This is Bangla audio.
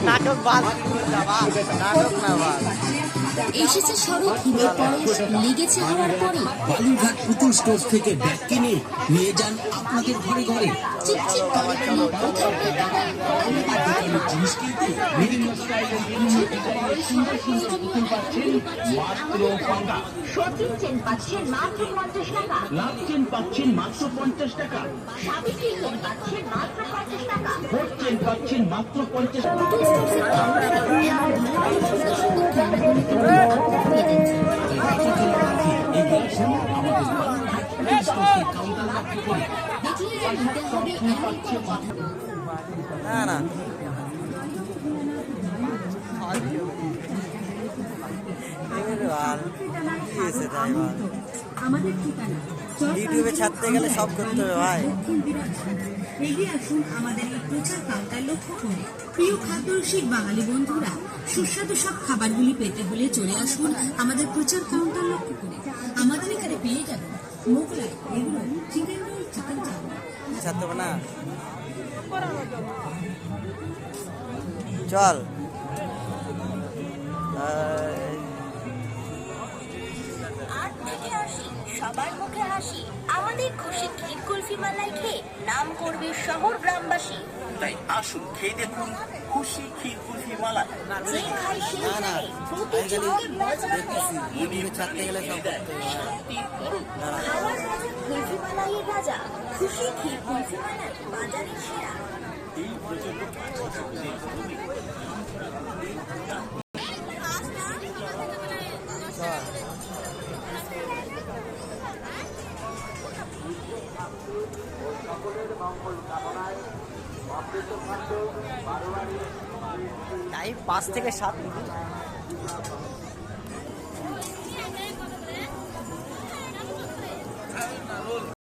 নাটক বাদ, নাটক না বাদ। এসেছে শরৎ হিমের পরশ, লেগেছে হওয়ার পরে। বালুরঘাট পুতুল স্টোর থেকে ব্যাগ কিনে নিয়ে যান আপনাদের ঘরে ঘরে। চিকচিক করে তুমি কোথাও পেতে না। জিনিস কিনতে বিভিন্ন স্টাইলের সুন্দর সুন্দর পুতুল পাচ্ছেন মাত্র টাকা। সচিন চেন পাচ্ছেন মাত্র 50 টাকা, লাভ চেন পাচ্ছেন মাত্র 50 টাকা, সাবিত্রী চেন পাচ্ছেন মাত্র 50 টাকা, ভোট চেন পাচ্ছেন মাত্র 50 টাকা। না না আমাদের ঠিকানা ইউটিউবে ছাড়তে গেলে সব করতে হবে ভাই। এগিয়ে আসুন আমাদের এই প্রচার কাউন্টার লক্ষ্য করে। প্রিয় খাদ্যরসিক বাঙালি বন্ধুরা, সুস্বাদু সব খাবারগুলি পেতে হলে চলে আসুন আমাদের প্রচার কাউন্টার লক্ষ্য করে। আমাদের এখানে পেয়ে যাবেন মোগলাই, এগুলো চিকেন রোল, চিকেন চাউমিন। ছাড়তে হবে না, চল। আট থেকে আসি সবার মুখে হাসি, আমাদের খুশি ক্ষীর কুলফি মালাই খেয়ে নাম করবে শহর গ্রামবাসী। তাই আসুন খেয়ে দেখুন খুশি ক্ষীর কুলফি মালাই। যে খাই সে না না জানে, প্রতিটি আমি মুখে মজা দেখতেছি পায়। ইউটিউবে ছাড়তে গেলে সব করতে হবে। খাওয়ার রাজা কুলফি মালাইয়ের রাজা, খুশি ক্ষীর কুলফি মালাই বাজারের সেরা। টাইম 5 থেকে 7 মিনিট।